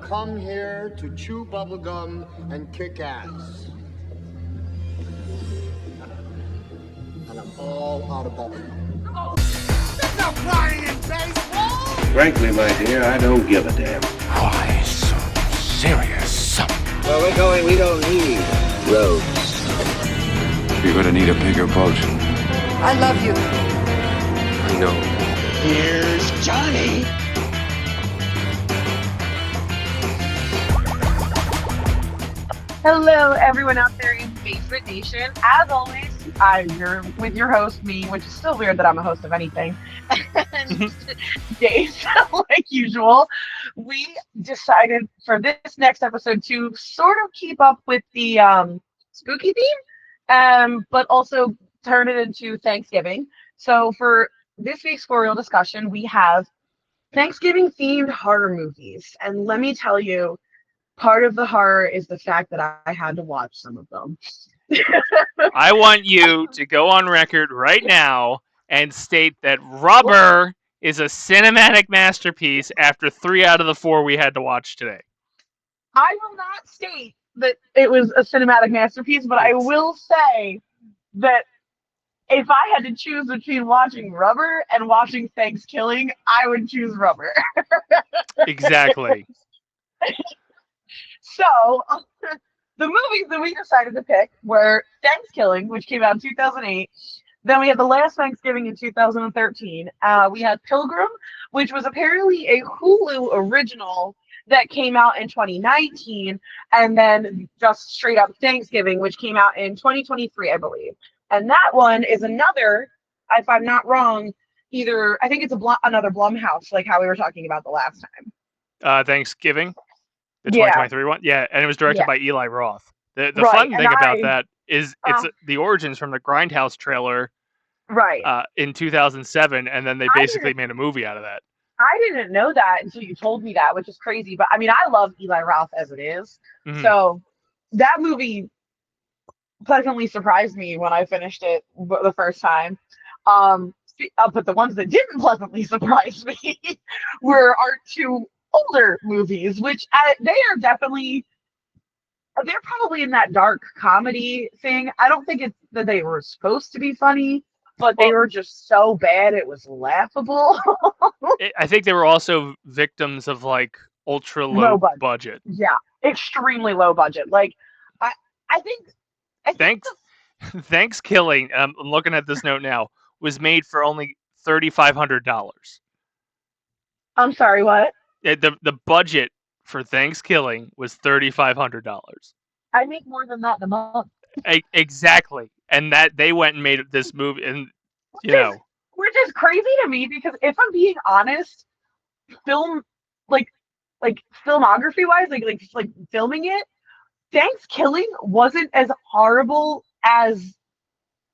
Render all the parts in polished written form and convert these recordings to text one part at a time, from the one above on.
come here to chew bubblegum and kick ass. And I'm all out of bubblegum. Oh, there's no crying in baseball! Frankly, my dear, I don't give a damn. Why so serious? Where we're going, we don't need roads. You're gonna need a bigger boat. I love you. I know. Here's Johnny. Hello, everyone out there in Basement Nation. As always, I'm here with your host, me, which is still weird that I'm a host of anything, and Dace, like usual. We decided for this next episode to sort of keep up with the spooky theme, but also turn it into Thanksgiving. So for this week's For Real discussion, we have Thanksgiving-themed horror movies. And let me tell you, part of the horror is the fact that I had to watch some of them. I want you to go on record right now and state that Rubber is a cinematic masterpiece after 3 out of the 4 we had to watch today. I will not state that it was a cinematic masterpiece, but I will say that if I had to choose between watching Rubber and watching ThanksKilling, I would choose Rubber. Exactly. So, the movies that we decided to pick were ThanksKilling, which came out in 2008. Then we had The Last Thanksgiving in 2013. We had Pilgrim, which was apparently a Hulu original that came out in 2019. And then just straight up Thanksgiving, which came out in 2023, I believe. And that one is another, if I'm not wrong, I think it's another Blumhouse, like how we were talking about the last time. Thanksgiving? The 2023 one? Yeah, and it was directed by Eli Roth. The right. Fun thing about that is it's the origins from the Grindhouse trailer in 2007, and then they basically made a movie out of that. I didn't know that until you told me that, which is crazy. But, I mean, I love Eli Roth as it is. Mm-hmm. So that movie pleasantly surprised me when I finished it the first time. But the ones that didn't pleasantly surprise me were our two older movies, which they're probably in that dark comedy thing. I don't think it's that they were supposed to be funny, but they were just so bad it was laughable. I think they were also victims of like ultra low budget. Yeah, extremely low budget. Like I think ThanksKilling, I'm looking at this note now, was made for only $3,500. I'm sorry, what? The budget for ThanksKilling was $3,500. I make more than that in a month. Exactly, and that they went and made this movie, and which is crazy to me because if I'm being honest, film like filmography wise, like filming it, ThanksKilling wasn't as horrible as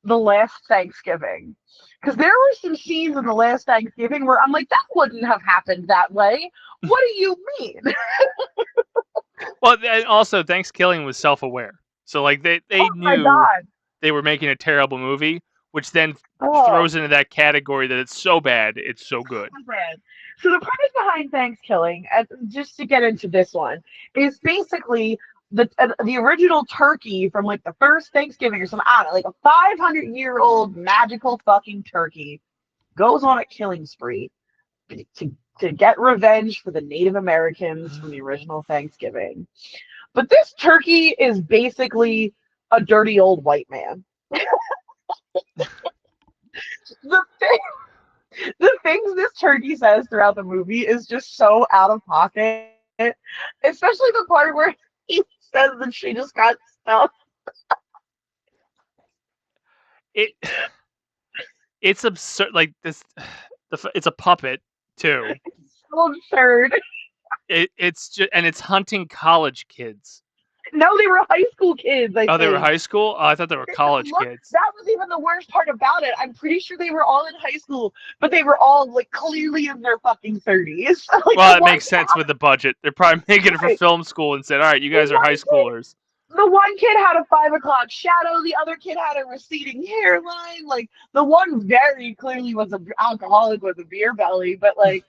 The Last Thanksgiving. Because there were some scenes in The Last Thanksgiving where I'm like, that wouldn't have happened that way. What do you mean? Well, and also ThanksKilling was self-aware. So like they knew they were making a terrible movie, which then throws into that category that it's so bad, it's so good. So the premise behind ThanksKilling, just to get into this one, is basically the original turkey from like the first Thanksgiving or something, I don't know, like a 500-year-old magical fucking turkey goes on a killing spree to get revenge for the Native Americans from the original Thanksgiving. But this turkey is basically a dirty old white man. The things this turkey says throughout the movie is just so out of pocket, especially the part where he says that she just got stuck. It's absurd. Like this, it's a puppet too. It's so absurd. It's just, and it's hunting college kids. No, they were high school kids. I think. They were high school? Oh, I thought they were college kids. That was even the worst part about it. I'm pretty sure they were all in high school, but they were all like clearly in their fucking 30s. Like, well, it makes sense with the budget. They're probably making it for film school and said, "All right, you guys are high schoolers." The one kid had a 5 o'clock shadow. The other kid had a receding hairline. Like the one very clearly was an alcoholic with a beer belly, but like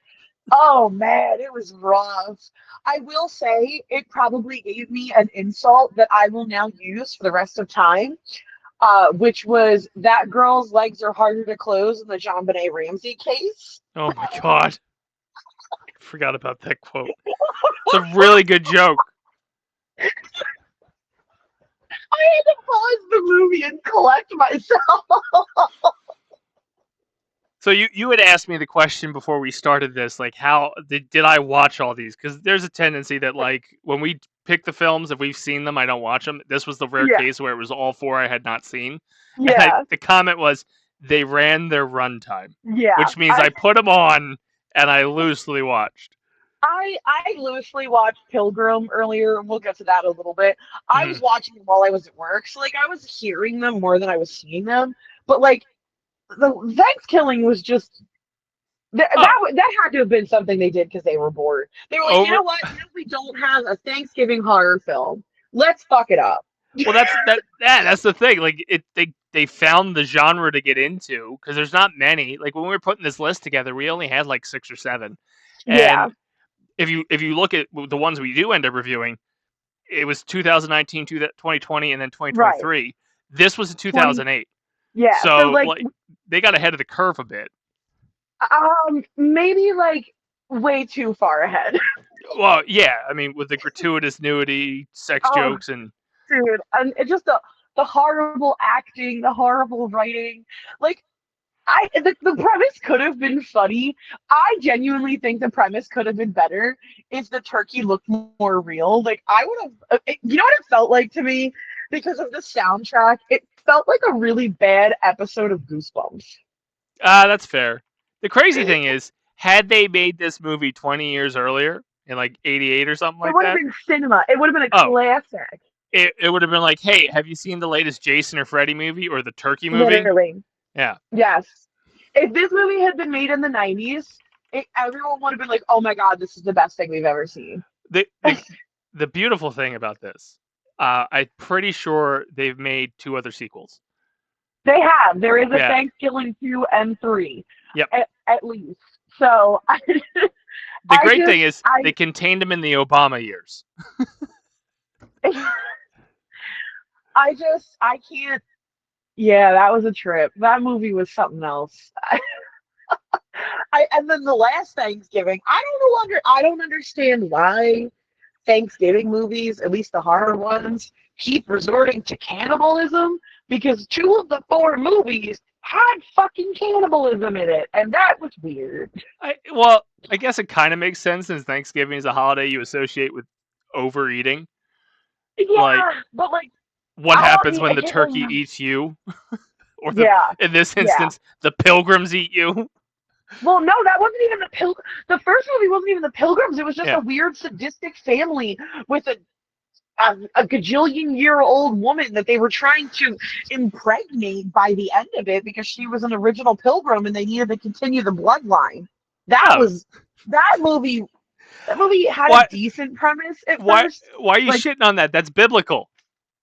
Oh man, it was rough. I will say it probably gave me an insult that I will now use for the rest of time, which was that girl's legs are harder to close in the JonBenet Ramsey case. Oh my god. I forgot about that quote. It's a really good joke. I had to pause the movie and collect myself. So you had asked me the question before we started this, like how did I watch all these? Because there's a tendency that like when we pick the films, if we've seen them, I don't watch them. This was the rare Yeah. case where it was all four I had not seen. Yeah. And the comment was they ran their runtime. Yeah. Which means I put them on and I loosely watched. I loosely watched Pilgrim earlier, and we'll get to that a little bit. I was watching them while I was at work, so like I was hearing them more than I was seeing them. But like the ThanksKilling was just that had to have been something they did because they were bored. They were like, you know what? Now we don't have a Thanksgiving horror film. Let's fuck it up. Well, that's the thing. Like they found the genre to get into because there's not many. Like when we were putting this list together, we only had like 6 or 7. Yeah. And if you look at the ones we do end up reviewing, it was 2019, 2020, and then 2023. Right. This was 2008. Yeah. So like they got ahead of the curve a bit. Maybe like way too far ahead. Well, yeah. I mean, with the gratuitous nudity, sex jokes, and dude, and it just the horrible acting, the horrible writing, like. The premise could have been funny. I genuinely think the premise could have been better if the turkey looked more real. Like I would have, you know what it felt like to me because of the soundtrack. It felt like a really bad episode of Goosebumps. That's fair. The crazy thing is, had they made this movie 20 years earlier, in like 88 or something like that, it would have been cinema. It would have been a classic. It would have been like, hey, have you seen the latest Jason or Freddy movie or the Turkey movie? Literally. Yeah. Yes. If this movie had been made in the 90s, everyone would have been like, oh my god, this is the best thing we've ever seen. The beautiful thing about this, I'm pretty sure they've made 2 other sequels. They have. There is a ThanksKilling 2 and 3. Yep. At least. So the great thing is they contained them in the Obama years. I can't. Yeah, that was a trip. That movie was something else. And then the last Thanksgiving, I don't understand why Thanksgiving movies, at least the horror ones, keep resorting to cannibalism because 2 of the 4 movies had fucking cannibalism in it, and that was weird. I guess it kind of makes sense since Thanksgiving is a holiday you associate with overeating. Yeah, but like, what happens when the turkey eats you? Or in this instance, the Pilgrims eat you? Well, no, that wasn't even the Pilgrims. The first movie wasn't even the Pilgrims. It was just a weird sadistic family with a gajillion-year-old woman that they were trying to impregnate by the end of it because she was an original Pilgrim and they needed to continue the bloodline. That movie. That movie had a decent premise at first. Why are you shitting on that? That's biblical.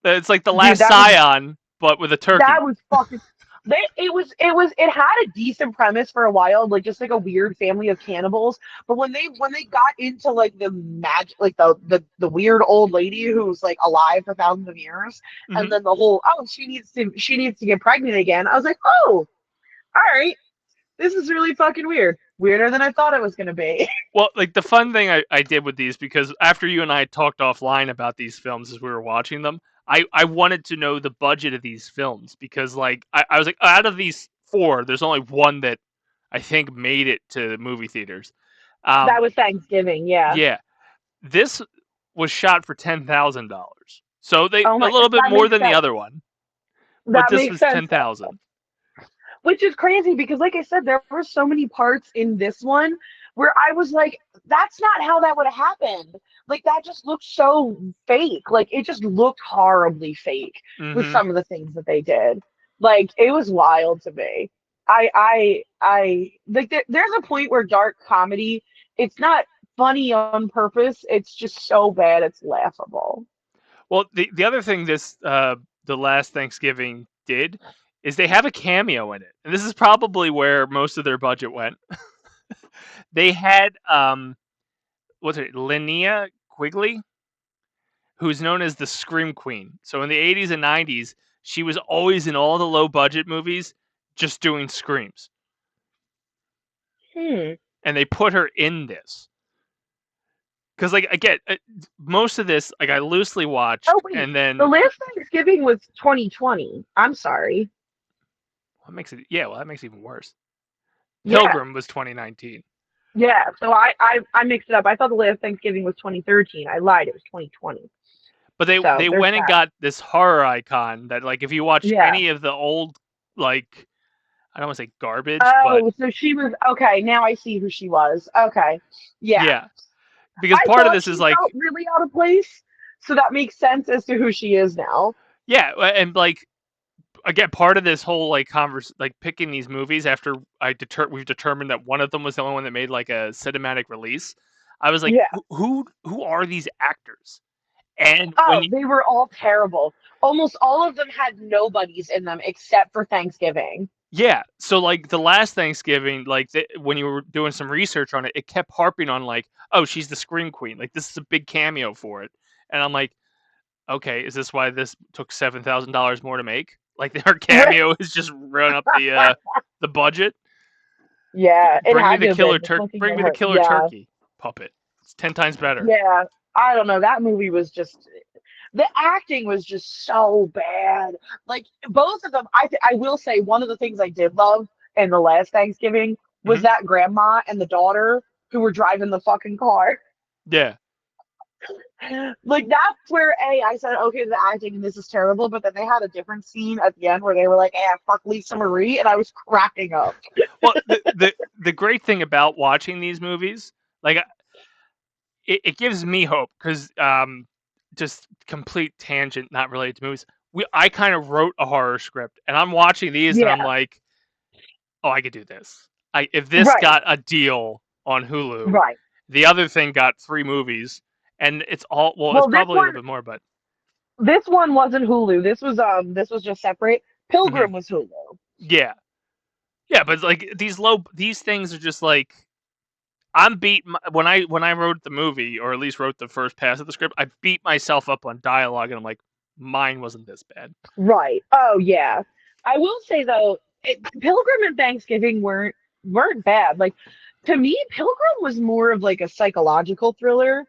It's like the last Scion, but with a turkey. That was fucking. It had a decent premise for a while, like just like a weird family of cannibals. But when they got into like the magic, like the weird old lady who's like alive for thousands of years, and then the whole she needs to get pregnant again. I was like, oh, all right, this is really fucking weird. Weirder than I thought it was gonna be. Well, like the fun thing I did with these, because after you and I talked offline about these films as we were watching them, I wanted to know the budget of these films because like I was like, out of these 4, there's only one that I think made it to movie theaters. That was Thanksgiving, yeah. Yeah. This was shot for $10,000. So they a little bit more than the other one. But this was $10,000. Which is crazy because like I said, there were so many parts in this one where I was like, that's not how that would have happened. Like that just looked so fake. Like it just looked horribly fake with some of the things that they did. Like it was wild to me. I like there's a point where dark comedy, it's not funny on purpose. It's just so bad it's laughable. Well, the other thing this the last Thanksgiving did is they have a cameo in it. And this is probably where most of their budget went. They had what's it, Linnea Quigley, who's known as the Scream Queen. So in the 80s and 90s, she was always in all the low budget movies just doing screams. And they put her in this. Because, like, again, most of this, like, I loosely watched, and then... The last Thanksgiving was 2020. I'm sorry. What makes it... Yeah, well, that makes it even worse. Pilgrim was 2019. Yeah, so I mixed it up. I thought the last Thanksgiving was 2013. I lied. It was 2020. But they went and got this horror icon that, like, if you watch any of the old, like, I don't want to say garbage, but... so she was... Okay, now I see who she was. Okay. Yeah. Because part of this is, like... felt really out of place, so that makes sense as to who she is now. Yeah, and, like, again, part of this whole, like, like, picking these movies after we've determined that one of them was the only one that made, like, a cinematic release, I was like, who are these actors? And they were all terrible. Almost all of them had nobodies in them except for Thanksgiving. Yeah, so, like, the last Thanksgiving, like, when you were doing some research on it, it kept harping on, like, oh, she's the Scream Queen. Like, this is a big cameo for it. And I'm like, okay, is this why this took $7,000 more to make? Like, her cameo is just run up the budget? Yeah, Bring me the killer turkey puppet. It's 10 times better. Yeah, I don't know. That movie was just... The acting was just so bad. Like, both of them, I will say, one of the things I did love in the last Thanksgiving was that grandma and the daughter who were driving the fucking car. Yeah. Like, that's where, I said, okay, the acting and this is terrible, but then they had a different scene at the end where they were like, fuck Lisa Marie, and I was cracking up. Well, the great thing about watching these movies, like, it gives me hope, because just complete tangent, not related to movies. I kind of wrote a horror script, and I'm watching these, and I'm like, oh, I could do this. If this got a deal on Hulu, the other thing got 3 movies, and it's all it's probably a little bit more, but this one wasn't Hulu. This was just separate. Pilgrim was Hulu. Yeah, but, like, these things are just like, I'm beat when I wrote the movie, or at least wrote the first pass of the script, I beat myself up on dialogue, and I'm like, mine wasn't this bad. Right. Oh yeah. I will say though, Pilgrim and Thanksgiving weren't bad. Like, to me, Pilgrim was more of like a psychological thriller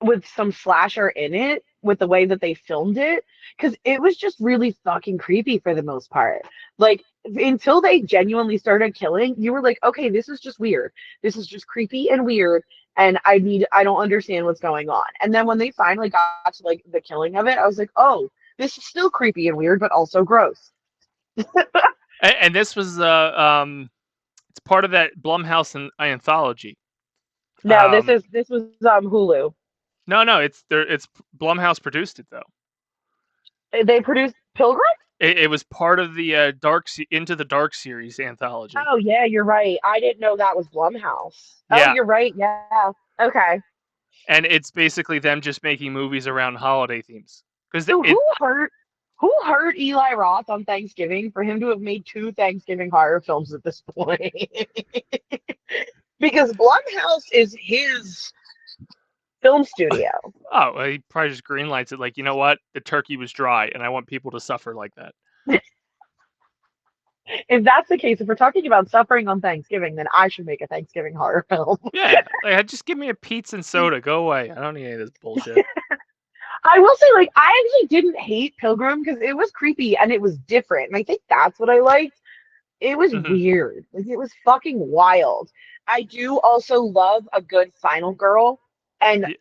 with some slasher in it, with the way that they filmed it, because it was just really fucking creepy for the most part. Like, until they genuinely started killing, you were like, okay, this is just weird. This is just creepy and weird, and I don't understand what's going on. And then when they finally got to, like, the killing of it, I was like, oh, this is still creepy and weird, but also gross. And this was it's part of that Blumhouse anthology. No, this was Hulu. No, it's Blumhouse produced it though. They produced Pilgrim? It was part of the Into the Dark series anthology. Oh yeah, you're right. I didn't know that was Blumhouse. Yeah. Oh, you're right. Yeah. Okay. And it's basically them just making movies around holiday themes. So who hurt Eli Roth on Thanksgiving for him to have made 2 Thanksgiving horror films at this point? Because Blumhouse is his film studio. Oh, he probably just greenlights it, like, you know what? The turkey was dry, and I want people to suffer like that. If that's the case, if we're talking about suffering on Thanksgiving, then I should make a Thanksgiving horror film. Yeah, like, just give me a pizza and soda. Go away. I don't need any of this bullshit. I will say, like, I actually didn't hate Pilgrim because it was creepy and it was different. And I think that's what I liked. It was weird. Like, it was fucking wild. I do also love a good final girl. And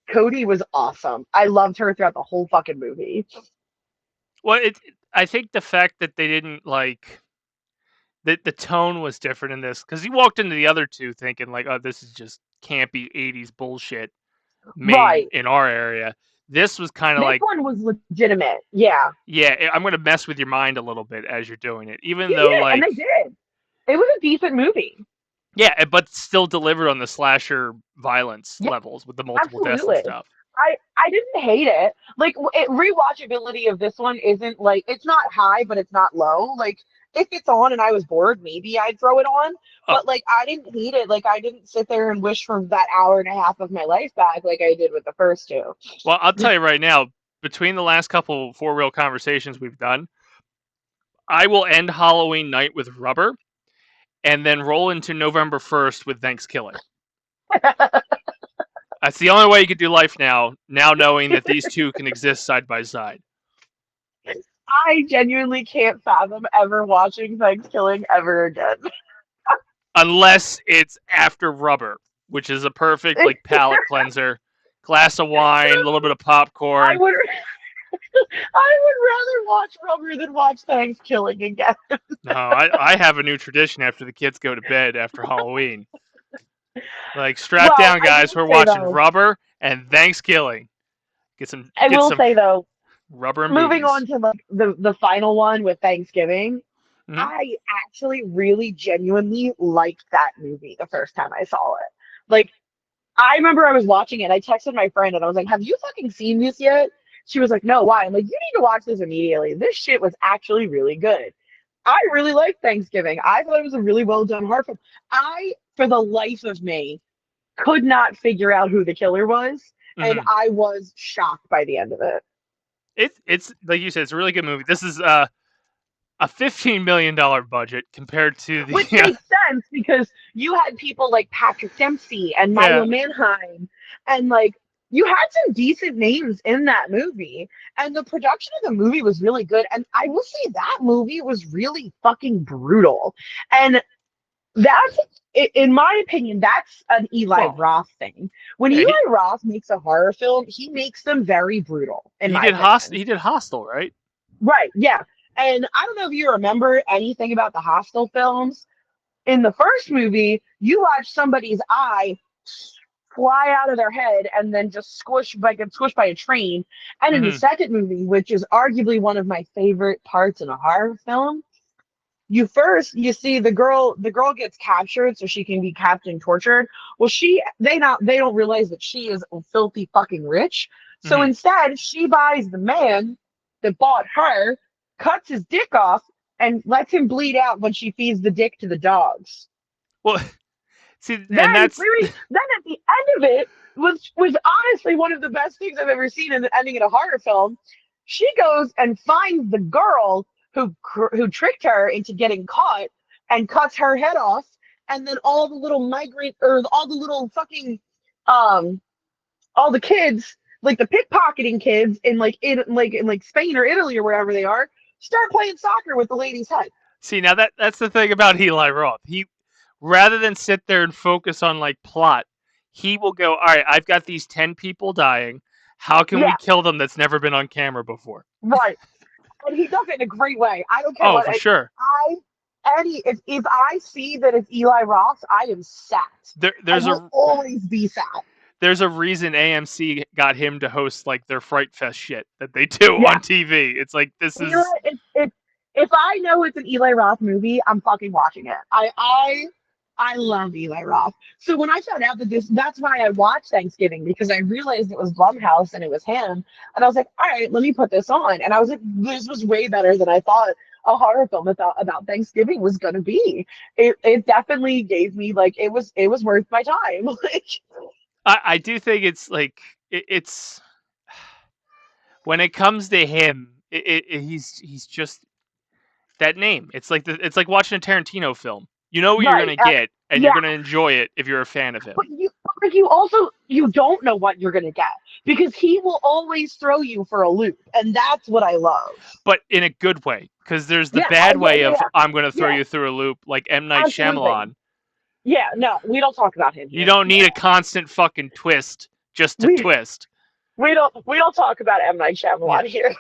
Cody was awesome. I loved her throughout the whole fucking movie. Well, I think the fact that they didn't, like, the tone was different in this, because he walked into the other 2 thinking, like, oh, this is just campy 80s bullshit made in our area. This was kind of like... This one was legitimate. Yeah. Yeah, I'm going to mess with your mind a little bit as you're doing it. Even though, like... And they did. It was a decent movie. Yeah, but still delivered on the slasher violence levels with the multiple deaths and stuff. I didn't hate it. Like, rewatchability of this one isn't like, it's not high, but it's not low. Like, if it's on and I was bored, maybe I'd throw it on. Oh. But like, I didn't hate it. Like, I didn't sit there and wish for that hour and a half of my life back like I did with the first two. Well, I'll tell you right now, between the last couple For Real conversations we've done, I will end Halloween night with Rubber, and then roll into November 1st with ThanksKilling. That's the only way you could do life now knowing that these two can exist side by side. I genuinely can't fathom ever watching ThanksKilling ever again. Unless it's after Rubber, which is a perfect like palate cleanser. Glass of wine, a little bit of popcorn. I would rather watch Rubber than watch ThanksKilling again. No, I have a new tradition after the kids go to bed after Halloween. Like, strap down, guys. We're watching Rubber and ThanksKilling. I will say though, Rubber and moving boobies. on to like the final one with Thanksgiving, Mm-hmm. I actually really genuinely liked that movie the first time I saw it. Like, I remember I was watching it. I texted my friend and I was like, "Have you fucking seen this yet?" She was like, "No, why?" I'm like, "You need to watch this immediately. This shit was actually really good." I really liked Thanksgiving. I thought it was a really well done horror film. I, for the life of me, could not figure out who the killer was, and I was shocked by the end of it. It's like you said, it's a really good movie. This is a $15 million budget compared to the. Which makes sense because you had people like Patrick Dempsey and Milo Manheim, and like, you had some decent names in that movie, and the production of the movie was really good. And I will say that movie was really fucking brutal. And that's, in my opinion, that's an Eli Roth thing. When Eli Roth makes a horror film, he makes them very brutal. He did Hostel, right? Right, yeah. And I don't know if you remember anything about the Hostel films. In the first movie, you watch somebody's eye fly out of their head and then just squished by a train. And in the second movie, which is arguably one of my favorite parts in a horror film, you see the girl gets captured so she can be captured and tortured. Well, they don't realize that she is filthy fucking rich. So instead, she buys the man that bought her, cuts his dick off, and lets him bleed out when she feeds the dick to the dogs. Well, see, then at the end of it, which was honestly one of the best things I've ever seen in the ending in a horror film, she goes and finds the girl who tricked her into getting caught and cuts her head off, and then all the little fucking all the kids, like the pickpocketing kids in Spain or Italy or wherever they are, start playing soccer with the lady's head. See, now that's the thing about Eli Roth. He, rather than sit there and focus on like plot, he will go, all right, I've got these 10 people dying. How can we kill them that's never been on camera before? Right. And he does it in a great way. I don't care what. For sure. If I see that it's Eli Roth, I am sat. There's always be sat. There's a reason AMC got him to host like their Fright Fest shit that they do on TV. It's like, this is. If I know it's an Eli Roth movie, I'm fucking watching it. I love Eli Roth. So when I found out that that's why I watched Thanksgiving, because I realized it was Blumhouse and it was him. And I was like, all right, let me put this on. And I was like, this was way better than I thought a horror film about Thanksgiving was going to be. It definitely gave me, like, it was worth my time. I do think it's like, it's, when it comes to him, he's just that name. It's like watching a Tarantino film. You know what you're going to get, and you're going to enjoy it if you're a fan of him. But you don't know what you're going to get, because he will always throw you for a loop, and that's what I love. But in a good way, because there's the bad way of, I'm going to throw you through a loop, like M. Night Shyamalan. Yeah, no, we don't talk about him here. You don't need a constant fucking twist just to twist. We don't talk about M. Night Shyamalan here.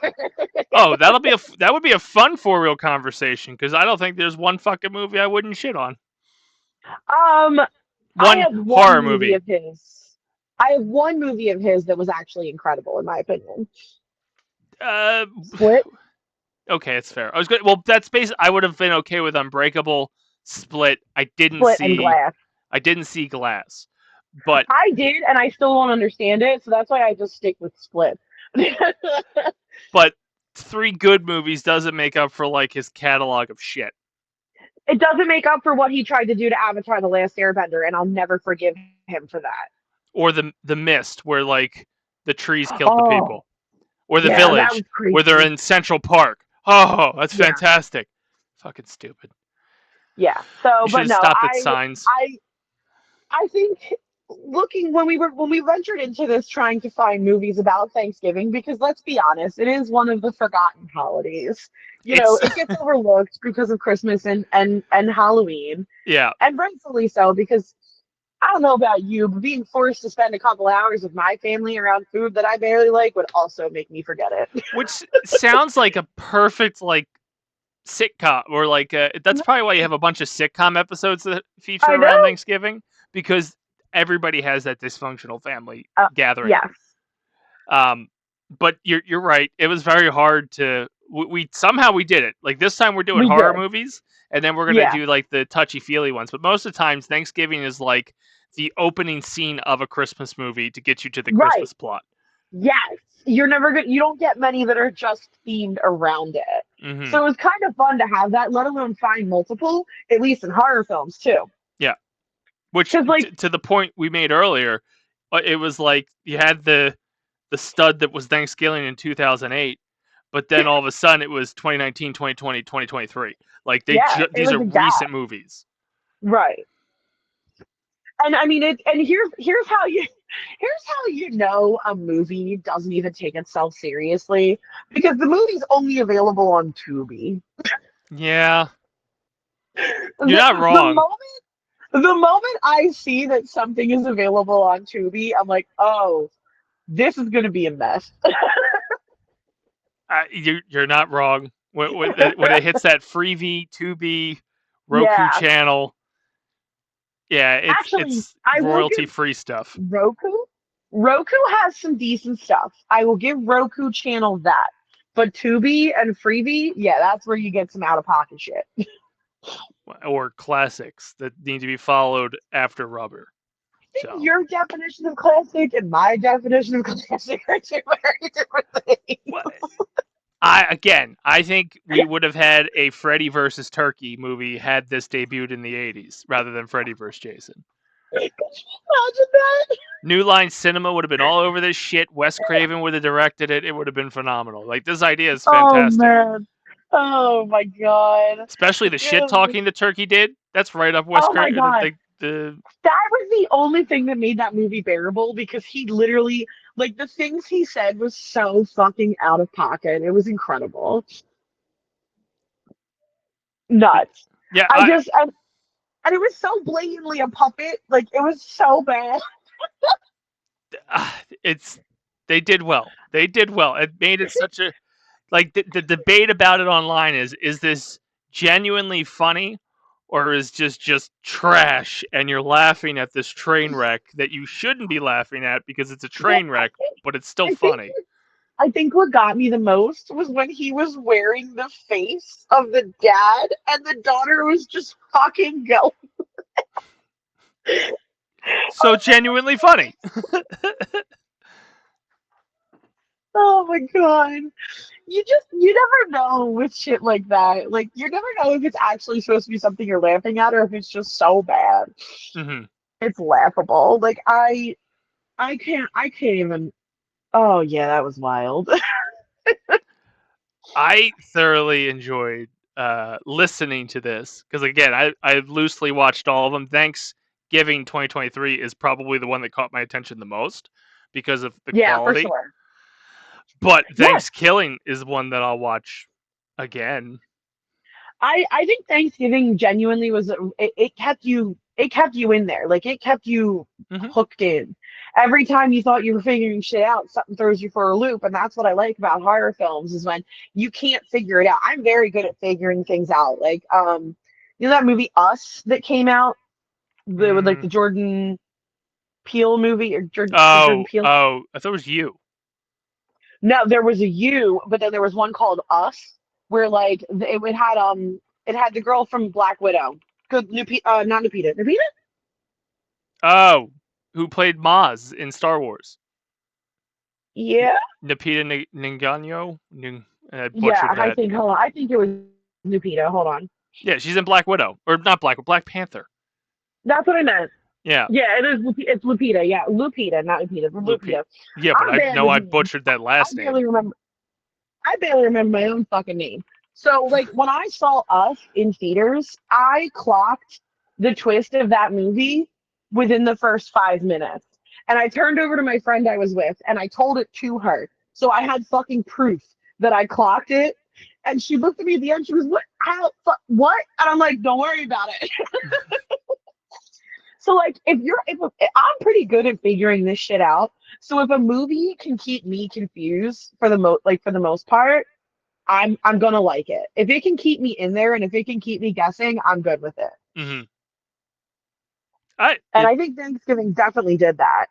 Oh, that would be a fun For Real conversation, because I don't think there's one fucking movie I wouldn't shit on. One horror movie of his. I have one movie of his that was actually incredible, in my opinion. Split. Okay, it's fair. I was good. Well, that's basically. I would have been okay with Unbreakable, Split. I didn't see. And Glass. I didn't see Glass, But I did, and I still don't understand it, so that's why I just stick with Split. But 3 good movies doesn't make up for like his catalog of shit. It doesn't make up for what he tried to do to Avatar: The Last Airbender, and I'll never forgive him for that. Or the Mist, where like the trees killed the Oh, people. Or The yeah, that Village, was crazy. where they're in Central Park. Oh, that's Yeah. fantastic. Fucking stupid. Yeah. So, You should but have no, stopped at Signs. I think looking when we ventured into this trying to find movies about Thanksgiving, because let's be honest, it is one of the forgotten holidays. You know, it gets overlooked because of Christmas and Halloween. Yeah. And rightfully so, because I don't know about you, but being forced to spend a couple hours with my family around food that I barely like would also make me forget it. Which sounds like a perfect like sitcom, or like that's probably why you have a bunch of sitcom episodes that feature around Thanksgiving, because everybody has that dysfunctional family gathering. Yes. But you're right. It was very hard to we somehow we did it. Like this time we're doing horror movies, and then we're gonna do like the touchy feely ones. But most of the times Thanksgiving is like the opening scene of a Christmas movie to get you to the Christmas plot. Yes. You don't get many that are just themed around it. Mm-hmm. So it was kind of fun to have that, let alone find multiple, at least in horror films too. Yeah. Which, like, to the point we made earlier, it was like you had the stud that was ThanksKilling in 2008, but then all of a sudden it was 2019, 2020, 2023. Like these are recent movies. Right. And I mean here's how you know a movie doesn't even take itself seriously, because the movie's only available on Tubi. Yeah. You're not wrong. The moment I see that something is available on Tubi, I'm like, oh, this is going to be a mess. You're not wrong. When it hits that Freevee, Tubi, Roku channel, it's royalty-free stuff. Roku has some decent stuff. I will give Roku channel that. But Tubi and Freevee, that's where you get some out-of-pocket shit. Or classics that need to be followed after rubber. So. Your definition of classic and my definition of classic are two very different things. I think we would have had a Freddy versus Turkey movie had this debuted in the 80s rather than Freddy versus Jason. Could you imagine that? New Line Cinema would have been all over this shit. Wes Craven would have directed it. It would have been phenomenal. Like, this idea is fantastic. Oh, man. Oh, my God. Especially the shit talking the turkey did. That's right up Wes Craven. That was the only thing that made that movie bearable, because he literally, like, the things he said was so fucking out of pocket. It was incredible. Nuts. Yeah. And it was so blatantly a puppet. Like, it was so bad. They did well. It made it such a, like, the debate about it online is this genuinely funny, or is just trash, and you're laughing at this train wreck that you shouldn't be laughing at because it's a train wreck, but it's still funny. I think what got me the most was when he was wearing the face of the dad and the daughter was just fucking going. So genuinely funny. Oh my God. You never know with shit like that. Like, you never know if it's actually supposed to be something you're laughing at or if it's just so bad. Mm-hmm. It's laughable. Like, I can't even. Oh yeah, that was wild. I thoroughly enjoyed listening to this, because again, I've loosely watched all of them. Thanksgiving 2023 is probably the one that caught my attention the most because of the quality. For sure. But ThanksKilling is one that I'll watch again. I think Thanksgiving genuinely was it kept you in there. Like, it kept you hooked in. Every time you thought you were figuring shit out, something throws you for a loop, and that's what I like about horror films, is when you can't figure it out. I'm very good at figuring things out. Like, you know that movie Us that came out, with like the Jordan Peele movie, or Jordan Peele? Oh, I thought it was You. No, there was a You, but then there was one called Us, where like it had the girl from Black Widow. Good, not Lupita. Lupita? Oh, who played Maz in Star Wars. Yeah. Lupita Nyong'o. Yeah, I think it was Lupita. Hold on. Yeah, she's in Black Widow, or not Black Panther. That's what I meant. Yeah. Yeah, it is. It's Lupita. Yeah, Lupita, not Lupita. Lupita. Yeah, but I know I butchered that last name. I barely remember my own fucking name. So, like, when I saw Us in theaters, I clocked the twist of that movie within the first 5 minutes. And I turned over to my friend I was with, and I told it to her. So I had fucking proof that I clocked it. And she looked at me at the end. She was, what? How? What? And I'm like, don't worry about it. So, like, I'm pretty good at figuring this shit out. So if a movie can keep me confused for the most part, I'm gonna like it. If it can keep me in there and if it can keep me guessing, I'm good with it. Mm-hmm. I think Thanksgiving definitely did that.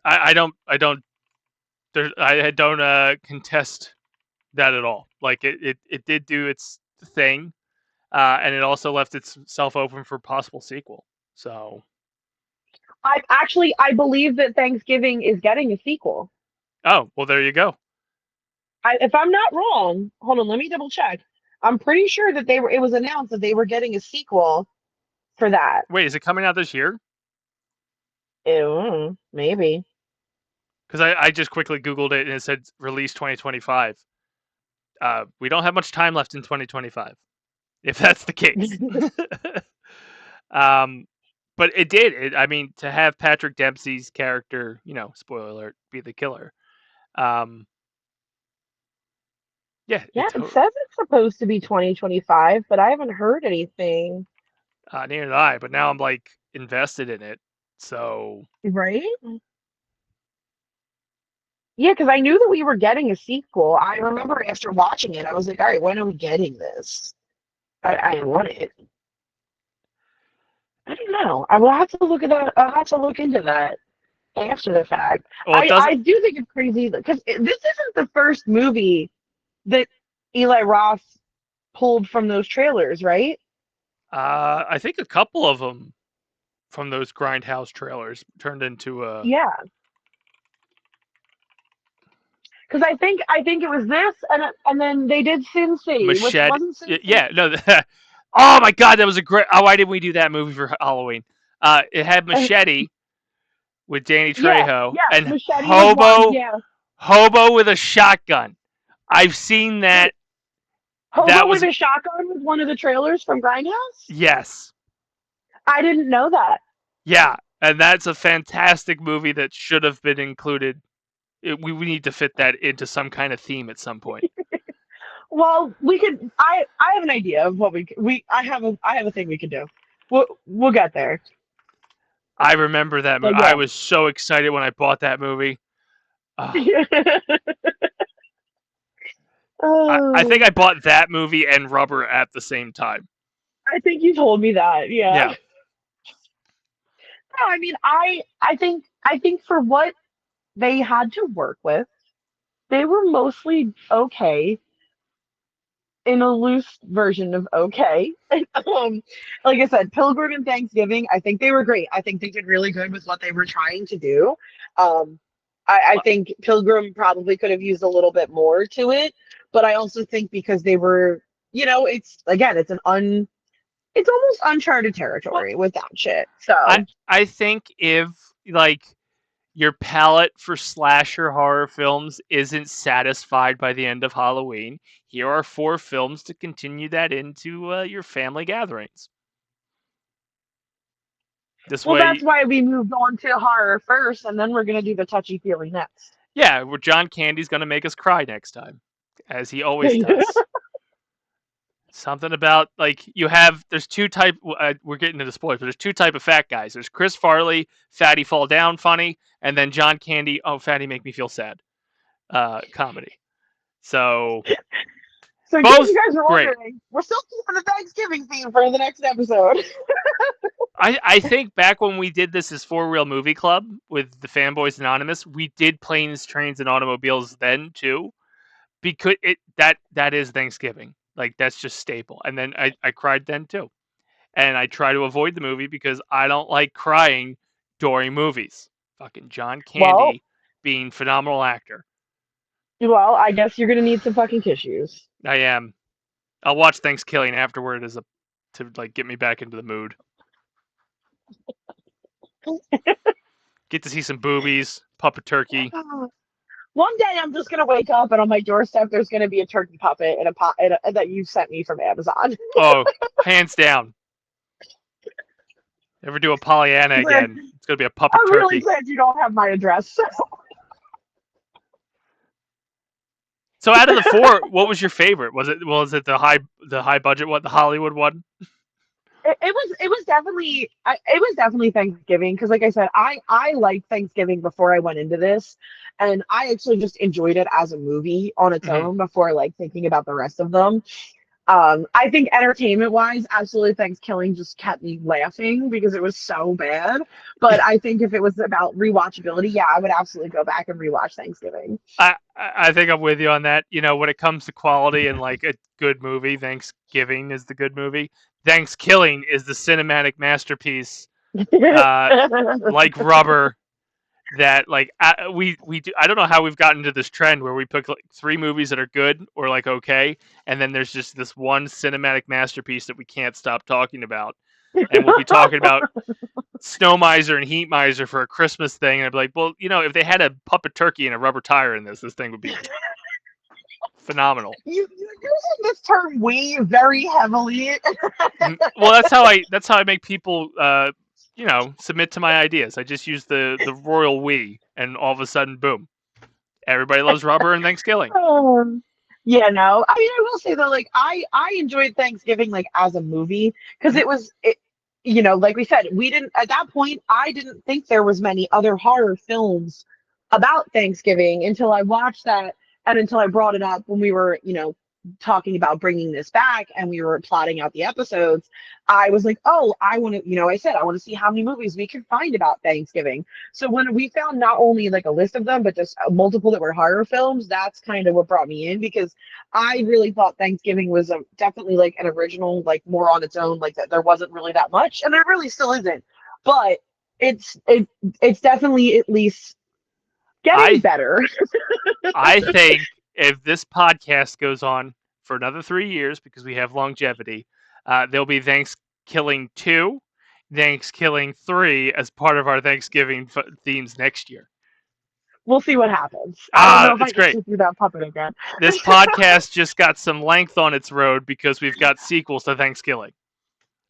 I don't contest that at all. Like it did do its thing, and it also left itself open for possible sequel. So I believe that Thanksgiving is getting a sequel. Oh, well, there you go. If I'm not wrong, hold on, let me double check. I'm pretty sure that it was announced that they were getting a sequel for that. Wait, is it coming out this year? Ew, maybe. Because I just quickly Googled it and it said release 2025. We don't have much time left in 2025, if that's the case. But it did. I mean, to have Patrick Dempsey's character, spoiler alert, be the killer. Yeah, it says it's supposed to be 2025, but I haven't heard anything. Neither did I, but now I'm like invested in it. So right? Yeah, because I knew that we were getting a sequel. I remember after watching it, I was like, all right, when are we getting this? I want it. I don't know. I will have to look at that. I'll have to look into that after the fact. Well, I do think it's crazy because this isn't the first movie that Eli Roth pulled from those trailers, right? I think a couple of them from those Grindhouse trailers turned into a yeah. Because I think it was this, and then they did Sin City, which wasn't Sin City. Yeah, no. Oh my God, that was a great. Oh, why didn't we do that movie for Halloween? It had Machete with Danny Trejo and Machete Hobo with a shotgun. I've seen that. Hobo with a shotgun was one of the trailers from Grindhouse? Yes. I didn't know that. Yeah, and that's a fantastic movie that should have been included. We need to fit that into some kind of theme at some point. Well, we could. I have an idea of what I have a thing we could do. We'll get there. I remember that movie. Yeah. I was so excited when I bought that movie. I think I bought that movie and Rubber at the same time. I think you told me that. Yeah. No, I mean, I think for what they had to work with, they were mostly okay. In a loose version of okay. Like I said, Pilgrim and Thanksgiving, I think they were great. I think they did really good with what they were trying to do. I think Pilgrim probably could have used a little bit more to it, but I also think because they were, it's almost uncharted territory with that shit. So I think if your palate for slasher horror films isn't satisfied by the end of Halloween, here are 4 films to continue that into your family gatherings. That's why we moved on to horror first, and then we're going to do the touchy-feely next. Yeah, where John Candy's going to make us cry next time, as he always does. Something about, there's 2 type, we're getting into spoilers, but there's 2 type of fat guys. There's Chris Farley, fatty fall down funny, and then John Candy, oh, fatty make me feel sad, comedy. So in case you guys are wondering, we're still keeping the Thanksgiving theme for the next episode. I think back when we did this as For Real Movie Club with the Fanboys Anonymous, we did Planes, Trains, and Automobiles then too, because that is Thanksgiving. That's just staple. And then I cried then too. and I try to avoid the movie because I don't like crying during movies. Fucking John Candy being phenomenal actor. Well, I guess you're gonna need some fucking tissues. I am. I'll watch ThanksKilling afterward to like get me back into the mood. Get to see some boobies, puppet turkey. One day I'm just gonna wake up and on my doorstep there's gonna be a turkey puppet in a pot that you sent me from Amazon. Oh, hands down. Ever do a Pollyanna again? It's gonna be a puppet turkey. I'm really glad you don't have my address. So out of the four, what was your favorite? Was it the high budget one, the Hollywood one? It was definitely Thanksgiving because, like I said, I liked Thanksgiving before I went into this, and I actually just enjoyed it as a movie on its own before like thinking about the rest of them. I think entertainment wise, absolutely ThanksKilling just kept me laughing because it was so bad. But I think if it was about rewatchability, yeah, I would absolutely go back and rewatch Thanksgiving. I think I'm with you on that. You know, when it comes to quality and like a good movie, Thanksgiving is the good movie. ThanksKilling is the cinematic masterpiece, like Rubber. That like we do. I don't know how we've gotten to this trend where we pick like 3 movies that are good or like okay, and then there's just this one cinematic masterpiece that we can't stop talking about. And we'll be talking about Snow Miser and Heat Miser for a Christmas thing, and I'd be like, well, you know, if they had a puppet turkey and a rubber tire in this thing would be phenomenal. You're using this term "we" very heavily. Well, that's how I make people you know, submit to my ideas. I just use the royal we, and all of a sudden, boom, everybody loves Rubber and ThanksKilling. Yeah, no. I mean, I will say though, like I enjoyed Thanksgiving like as a movie because it, you know, like we said, we didn't at that point. I didn't think there was many other horror films about Thanksgiving until I watched that and until I brought it up when we were, you know, talking about bringing this back and we were plotting out the episodes. I was like, oh, I want to, you know, I said I want to see how many movies we can find about Thanksgiving. So when we found not only like a list of them, but just multiple that were horror films, that's kind of what brought me in because I really thought Thanksgiving was definitely like an original, like more on its own, like that there wasn't really that much, and there really still isn't. But it's definitely at least getting better. I think if this podcast goes on for another 3 years because we have longevity, there'll be ThanksKilling 2, ThanksKilling 3 as part of our Thanksgiving themes next year. We'll see what happens. I don't know if it's great. Can do that puppet again. This podcast just got some length on its road because we've got sequels to ThanksKilling.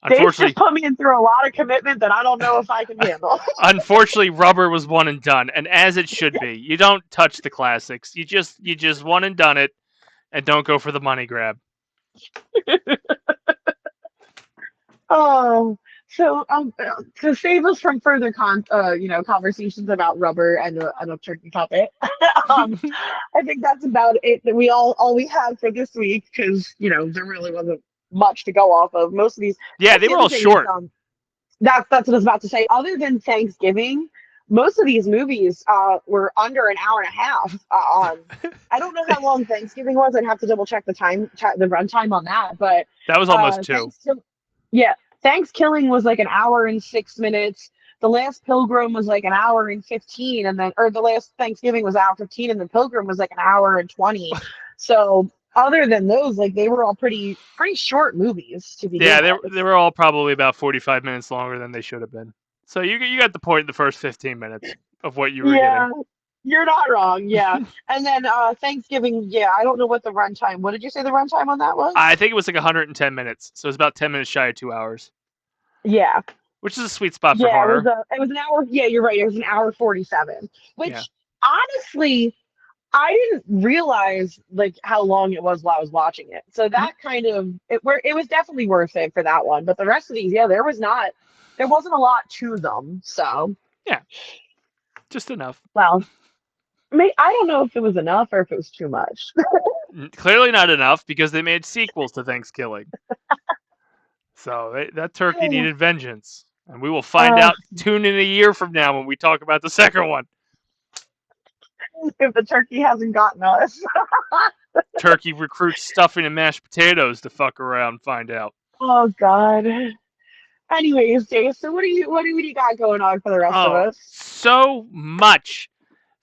Unfortunately, just put me in through a lot of commitment that I don't know if I can handle. Unfortunately, Rubber was one and done, and as it should be. You don't touch the classics. You just one and done it, and don't go for the money grab. Oh, so to save us from further conversations about Rubber and a turkey puppet, I think that's about it. That we all we have for this week because you know there really wasn't much to go off of. Most of these, yeah, they were all short. That's what I was about to say. Other than Thanksgiving, most of these movies were under an hour and a half. I don't know how long Thanksgiving was. I'd have to double check the runtime on that. But that was almost 2. ThanksKilling was like an hour and 6 minutes. The last Pilgrim was like an hour and 15, and then the last Thanksgiving was hour 15, and the Pilgrim was like an hour and 20. So other than those, like they were all pretty short movies to begin. Yeah, they were all probably about 45 minutes longer than they should have been. So you got the point in the first 15 minutes of what you were getting. You're not wrong. Yeah, and then Thanksgiving. Yeah, I don't know what the runtime. What did you say the runtime on that was? I think it was like 110 minutes. So it was about 10 minutes shy of 2 hours. Yeah, which is a sweet spot for horror. It was an hour. Yeah, you're right. It was an hour 47. Which honestly, I didn't realize like how long it was while I was watching it. So that kind of it was definitely worth it for that one. But the rest of these, there wasn't a lot to them. So yeah, just enough. Well, I don't know if it was enough or if it was too much. Clearly not enough because they made sequels to ThanksKilling. So that turkey needed vengeance, and we will find out. Tune in a year from now when we talk about the second one. If the turkey hasn't gotten us. Turkey recruits stuffing and mashed potatoes to fuck around and find out. Oh, God. Anyways, Dave, so what do you got going on for the rest of us? So much.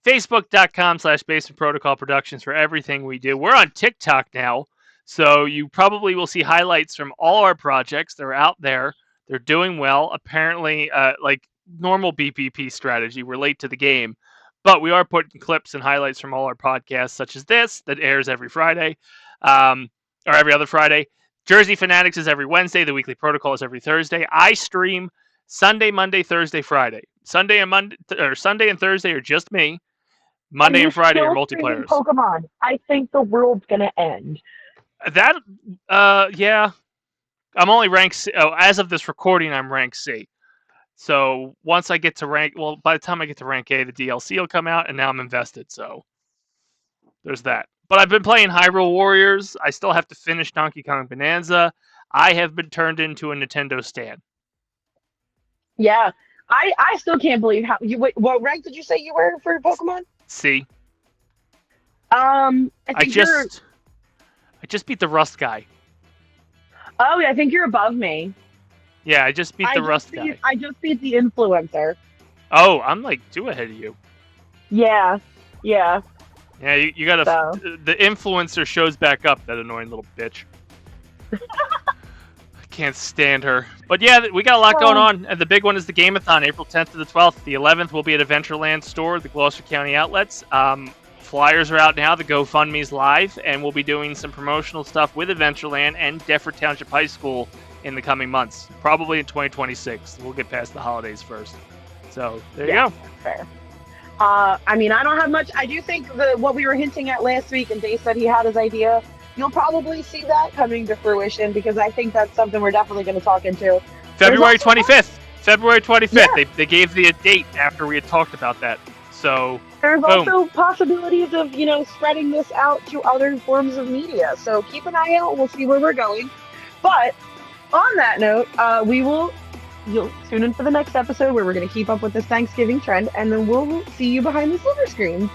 Facebook.com/Basement Protocol Productions for everything we do. We're on TikTok now, so you probably will see highlights from all our projects. They're out there. They're doing well. Apparently, like normal BPP strategy, we're late to the game. But we are putting clips and highlights from all our podcasts, such as this, that airs every Friday, or every other Friday. Jersey Fanatics is every Wednesday. The Weekly Protocol is every Thursday. I stream Sunday, Monday, Thursday, Friday. Sunday and Thursday are just me. Monday and Friday are multiplayers. Pokemon. I think the world's gonna end. That, yeah. I'm only rank C. Oh, as of this recording, I'm rank C. So once I get to rank, well, by the time I get to rank A, the DLC will come out, and now I'm invested. So there's that. But I've been playing Hyrule Warriors. I still have to finish Donkey Kong Bonanza. I have been turned into a Nintendo stan. Yeah, I still can't believe how you. Wait, what rank did you say you were for Pokemon? C. I just beat the Rust guy. Oh, yeah, I think you're above me. Yeah, I just beat the Rust guy. I just beat the influencer. Oh, I'm like 2 ahead of you. Yeah. Yeah, you gotta. So. The influencer shows back up, that annoying little bitch. I can't stand her. But yeah, we got a lot going on. And the big one is the Game-a-thon, April 10th to the 12th. The 11th will be at Adventureland store, the Gloucester County outlets. Flyers are out now. The GoFundMe's live, and we'll be doing some promotional stuff with Adventureland and Deptford Township High School in the coming months, probably in 2026. We'll get past the holidays first. So there you go. Fair. I mean, I don't have much. I do think what we were hinting at last week, and Dave said he had his idea. You'll probably see that coming to fruition, because I think that's something we're definitely going to talk into. February 25th. February 25th. Yeah. They gave the date after we had talked about that. So there's also possibilities of, spreading this out to other forms of media. So keep an eye out. We'll see where we're going. But on that note, you'll tune in for the next episode where we're going to keep up with this Thanksgiving trend, and then we'll see you behind the silver screen.